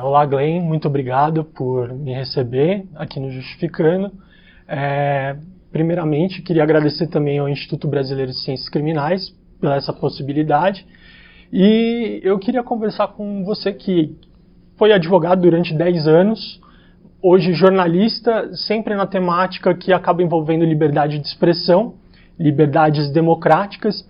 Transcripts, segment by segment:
Olá, Glenn, muito obrigado por me receber aqui no Justificando. Primeiramente, queria agradecer também ao Instituto Brasileiro de Ciências Criminais por essa possibilidade. E eu queria conversar com você que foi advogado durante 10 anos, hoje jornalista, sempre na temática que acaba envolvendo liberdade de expressão, liberdades democráticas.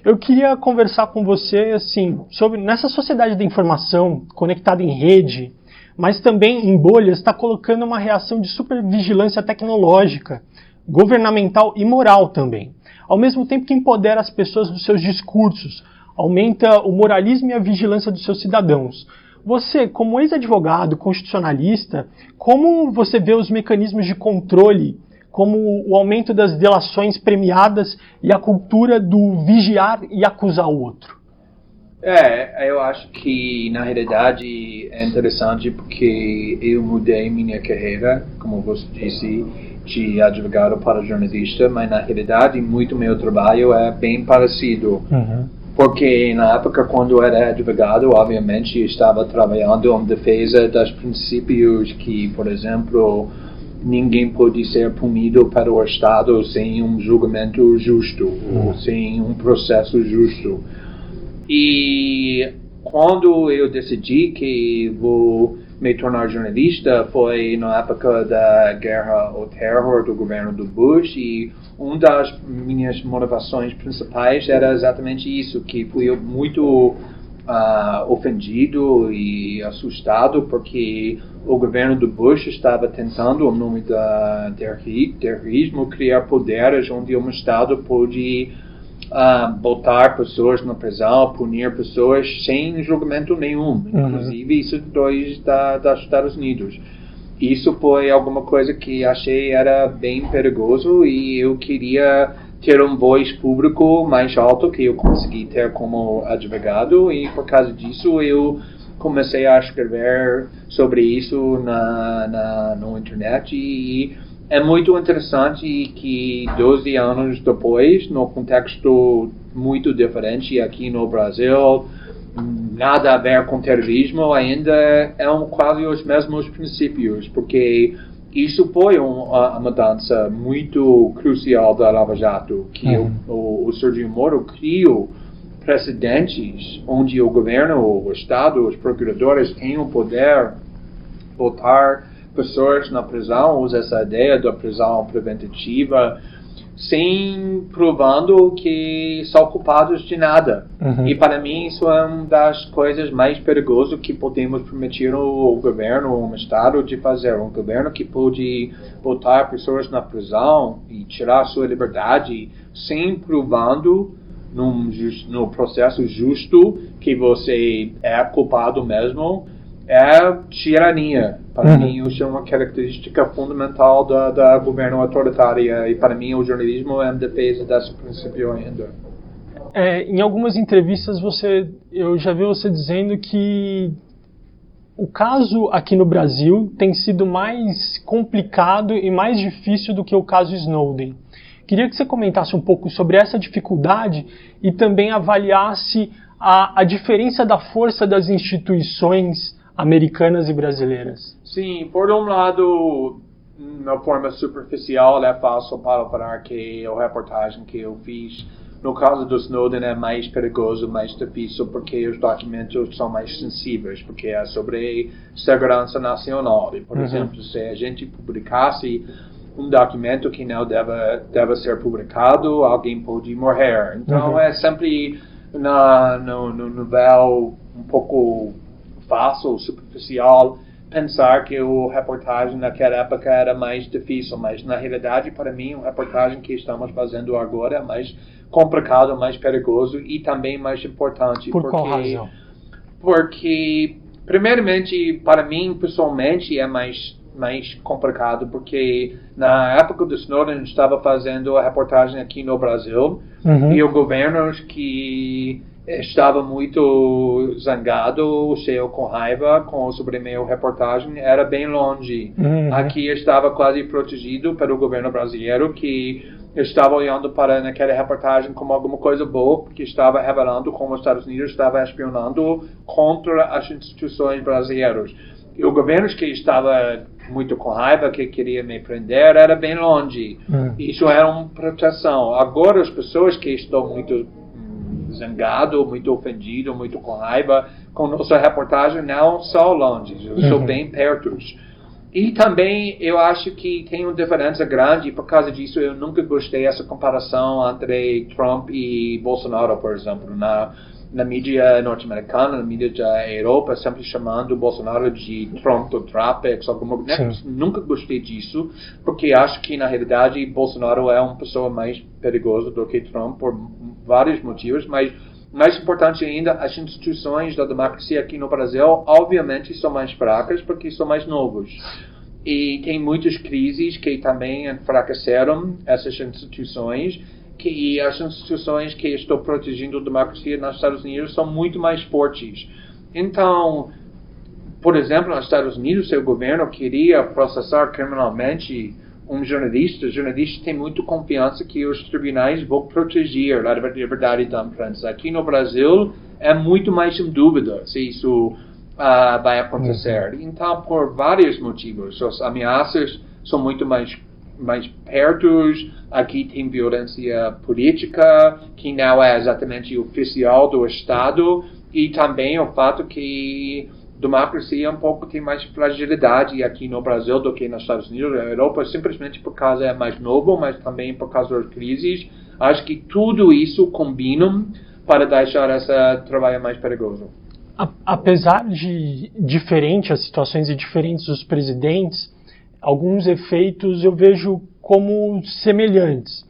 Eu queria conversar com você assim, sobre nessa sociedade da informação conectada em rede, mas também em bolhas, está colocando uma reação de supervigilância tecnológica, governamental e moral também. Ao mesmo tempo que empodera as pessoas dos seus discursos, aumenta o moralismo e a vigilância dos seus cidadãos. Você, como ex-advogado, constitucionalista, como você vê os mecanismos de controle, como o aumento das delações premiadas e a cultura do vigiar e acusar o outro? Eu acho que na realidade é interessante porque eu mudei minha carreira, como você disse, de advogado para jornalista, mas na realidade muito meu trabalho é bem parecido. Porque na época quando eu era advogado, obviamente estava trabalhando em defesa dos princípios que, por exemplo, ninguém pode ser punido pelo Estado sem um julgamento justo, ou sem um processo justo. E quando eu decidi que vou me tornar jornalista, foi na época da guerra ao terror do governo do Bush, e uma das minhas motivações principais era exatamente isso, que fui muito ofendido e assustado porque o governo do Bush estava tentando, em nome do terrorismo, criar poderes onde um Estado pode botar pessoas na prisão, punir pessoas sem julgamento nenhum, inclusive isso dos Estados Unidos. Isso foi alguma coisa que achei era bem perigoso e eu queria ter um voz público mais alto que eu consegui ter como advogado, e por causa disso eu comecei a escrever sobre isso na internet, e é muito interessante que 12 anos depois, no contexto muito diferente aqui no Brasil, nada a ver com terrorismo, ainda é quase os mesmos princípios, porque isso foi uma mudança muito crucial da Lava Jato, que o Sérgio Moro criou precedentes onde o governo, o Estado, os procuradores têm o poder de botar pessoas na prisão, usa essa ideia da prisão preventativa, sem provando que são culpados de nada. E para mim isso é uma das coisas mais perigosas que podemos permitir ao governo, um Estado de fazer. Um governo que pode botar pessoas na prisão e tirar sua liberdade sem provando no processo justo que você é culpado mesmo, é tirania. Para mim, isso é uma característica fundamental da governo autoritário, e para mim o jornalismo é em defesa desse princípio ainda. Em algumas entrevistas eu já vi você dizendo que o caso aqui no Brasil tem sido mais complicado e mais difícil do que o caso Snowden. Queria que você comentasse um pouco sobre essa dificuldade e também avaliasse a diferença da força das instituições americanas e brasileiras. Sim, por um lado, na forma superficial, é fácil para falar que a reportagem que eu fiz no caso do Snowden é mais perigoso, mais difícil, porque os documentos são mais sensíveis, porque é sobre segurança nacional. E, por exemplo, se a gente publicasse um documento que não deve ser publicado, alguém pode morrer. Então, é sempre no nível um pouco fácil, superficial, pensar que a reportagem naquela época era mais difícil, mas na realidade, para mim, a reportagem que estamos fazendo agora é mais complicado, mais perigoso e também mais importante. Por qual razão? Porque, primeiramente, para mim, pessoalmente, é mais complicado, porque na época do Snowden estava fazendo a reportagem aqui no Brasil, e o governo que estava muito zangado, cheio com raiva sobre a minha reportagem, era bem longe. Aqui estava quase protegido pelo governo brasileiro, que estava olhando para naquela reportagem como alguma coisa boa, porque estava revelando como os Estados Unidos estava espionando contra as instituições brasileiras. E o governo que estava muito com raiva, que queria me prender, era bem longe. Isso era uma proteção. Agora as pessoas que estão muito zangado, muito ofendido, muito com raiva, com nossa reportagem não são longe, são bem perto. E também eu acho que tem uma diferença grande, por causa disso eu nunca gostei dessa comparação entre Trump e Bolsonaro, por exemplo, na mídia norte-americana, na mídia da Europa, sempre chamando Bolsonaro de Trump do Tropics, nunca gostei disso, porque acho que na realidade Bolsonaro é uma pessoa mais perigosa do que Trump por vários motivos, mas mais importante ainda, as instituições da democracia aqui no Brasil, obviamente, são mais fracas porque são mais novos. E tem muitas crises que também enfraqueceram essas instituições, e as instituições que estão protegendo a democracia nos Estados Unidos são muito mais fortes. Então, por exemplo, nos Estados Unidos, seu governo queria processar criminalmente um jornalista. O jornalista tem muita confiança que os tribunais vão proteger a liberdade da imprensa. Aqui no Brasil, é muito mais em dúvida se isso vai acontecer. Então, por vários motivos, as ameaças são muito mais perto. Aqui tem violência política, que não é exatamente oficial do Estado, e também o fato que democracia um pouco tem mais fragilidade aqui no Brasil do que nos Estados Unidos e na Europa, simplesmente por causa é mais novo, mas também por causa das crises. Acho que tudo isso combina para deixar esse trabalho mais perigoso. Apesar de diferentes as situações e diferentes os presidentes, alguns efeitos eu vejo como semelhantes.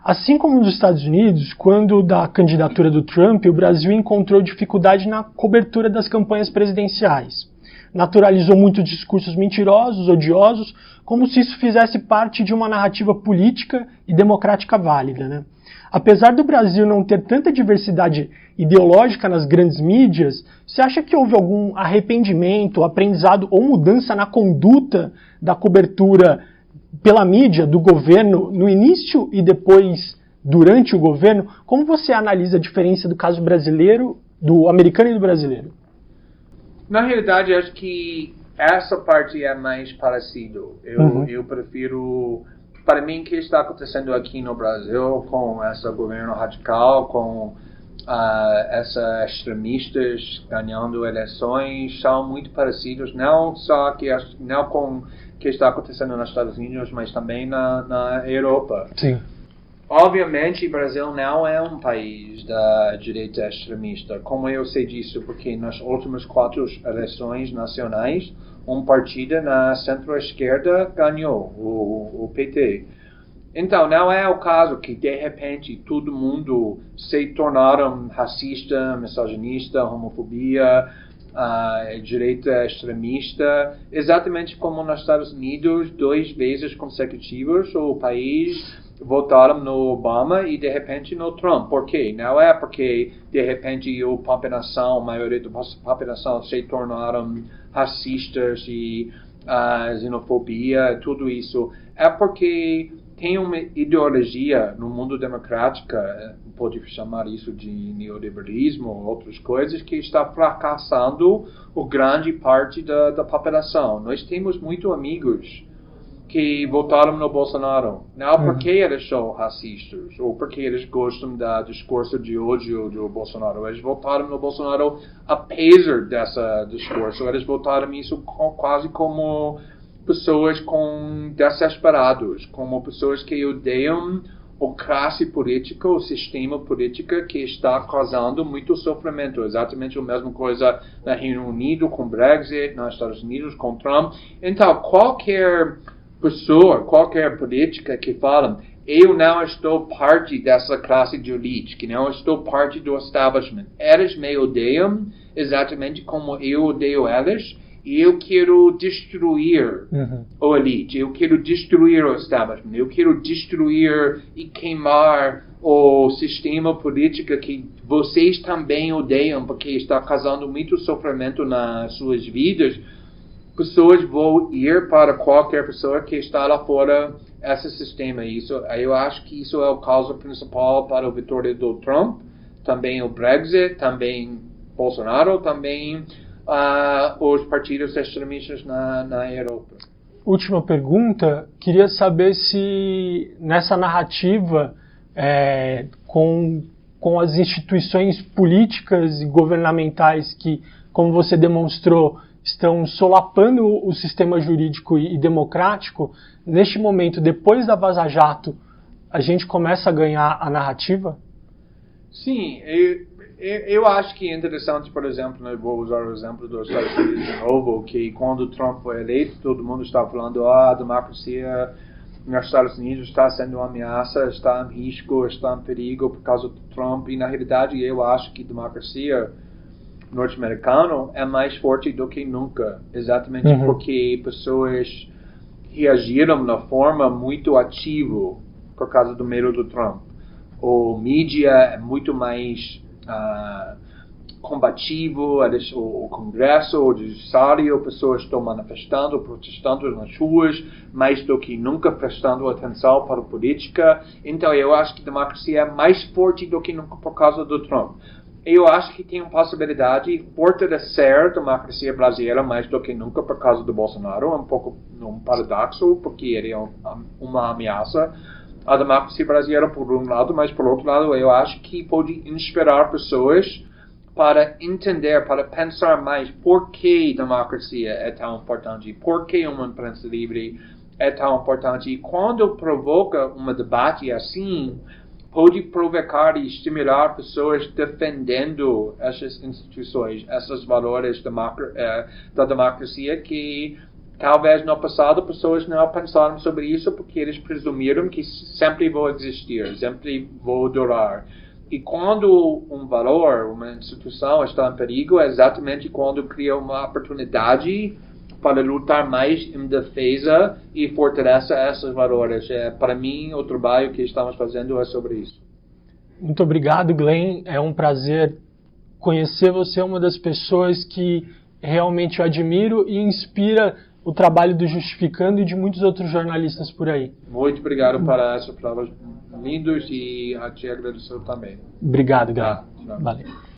Assim como nos Estados Unidos, quando da candidatura do Trump, o Brasil encontrou dificuldade na cobertura das campanhas presidenciais. Naturalizou muitos discursos mentirosos, odiosos, como se isso fizesse parte de uma narrativa política e democrática válida, né? Apesar do Brasil não ter tanta diversidade ideológica nas grandes mídias, você acha que houve algum arrependimento, aprendizado ou mudança na conduta da cobertura pela mídia do governo no início e depois durante o governo? Como você analisa a diferença do caso brasileiro, do americano e do brasileiro? Na realidade, acho que essa parte é mais parecido. Eu prefiro, para mim, o que está acontecendo aqui no Brasil com esse governo radical, com esses extremistas ganhando eleições, são muito parecidos, não com o que está acontecendo nos Estados Unidos, mas também na Europa. Sim. Obviamente, o Brasil não é um país da direita extremista. Como eu sei disso? Porque nas últimas 4 eleições nacionais, um partido na centro-esquerda ganhou, o PT. Então, não é o caso que, de repente, todo mundo se tornaram racista, misoginista, homofobia, direita extremista, exatamente como nos Estados Unidos, 2 vezes consecutivas, o país votaram no Obama e de repente no Trump. Por quê? Não é porque de repente a maioria da população se tornaram racistas e xenofobia, tudo isso. É porque tem uma ideologia no mundo democrático, pode chamar isso de neoliberalismo ou outras coisas, que está fracassando a grande parte da população. Nós temos muitos amigos que votaram no Bolsonaro, não porque eles são racistas ou porque eles gostam do discurso de ódio do Bolsonaro. Eles votaram no Bolsonaro apesar desse discurso. Eles votaram isso quase como pessoas desesperados, como pessoas que odeiam a classe política, o sistema político que está causando muito sofrimento. Exatamente a mesma coisa no Reino Unido com Brexit, nos Estados Unidos com Trump. Então, qualquer pessoa, qualquer política que fala, eu não estou parte dessa classe de elite, que não estou parte do establishment. Eles me odeiam exatamente como eu odeio eles, eu quero destruir a elite, eu quero destruir o establishment, eu quero destruir e queimar o sistema político que vocês também odeiam, porque está causando muito sofrimento nas suas vidas. Pessoas vão ir para qualquer pessoa que está lá fora esse sistema. Eu acho que isso é a causa principal para a vitória do Trump, também o Brexit, também Bolsonaro, também os partidos extremistas na Europa. Última pergunta, queria saber se nessa narrativa com as instituições políticas e governamentais que, como você demonstrou, estão solapando o sistema jurídico e democrático, neste momento, depois da Vaza Jato, a gente começa a ganhar a narrativa? Sim, eu acho que é interessante, por exemplo, eu vou usar o exemplo dos Estados Unidos de novo, que quando Trump foi eleito, todo mundo estava falando a democracia nos Estados Unidos está sendo uma ameaça, está em risco, está em perigo por causa do Trump, e na realidade eu acho que a democracia norte-americana é mais forte do que nunca, exatamente porque pessoas reagiram de forma muito ativa por causa do medo do Trump. O mídia é muito mais combativo, o Congresso, o Judiciário, pessoas estão manifestando, protestando nas ruas, mais do que nunca prestando atenção para a política. Então eu acho que a democracia é mais forte do que nunca por causa do Trump. Eu acho que tem uma possibilidade de fortalecer a democracia brasileira mais do que nunca por causa do Bolsonaro, um pouco um paradoxo, porque ele é uma ameaça à democracia brasileira por um lado, mas por outro lado eu acho que pode inspirar pessoas para entender, para pensar mais por que a democracia é tão importante, por que uma imprensa livre é tão importante. E quando provoca um debate assim, pode provocar e estimular pessoas defendendo essas instituições, esses valores da democracia que talvez no passado pessoas não pensaram sobre isso porque eles presumiram que sempre vão existir, sempre vão durar. E quando um valor, uma instituição está em perigo, é exatamente quando cria uma oportunidade para lutar mais em defesa e fortalecer esses valores. Para mim, o trabalho que estamos fazendo é sobre isso. Muito obrigado, Glenn. É um prazer conhecer você, uma das pessoas que realmente eu admiro e inspira o trabalho do Justificando e de muitos outros jornalistas por aí. Muito obrigado por essas palavras lindas e te agradeço também. Obrigado, Glenn. Valeu.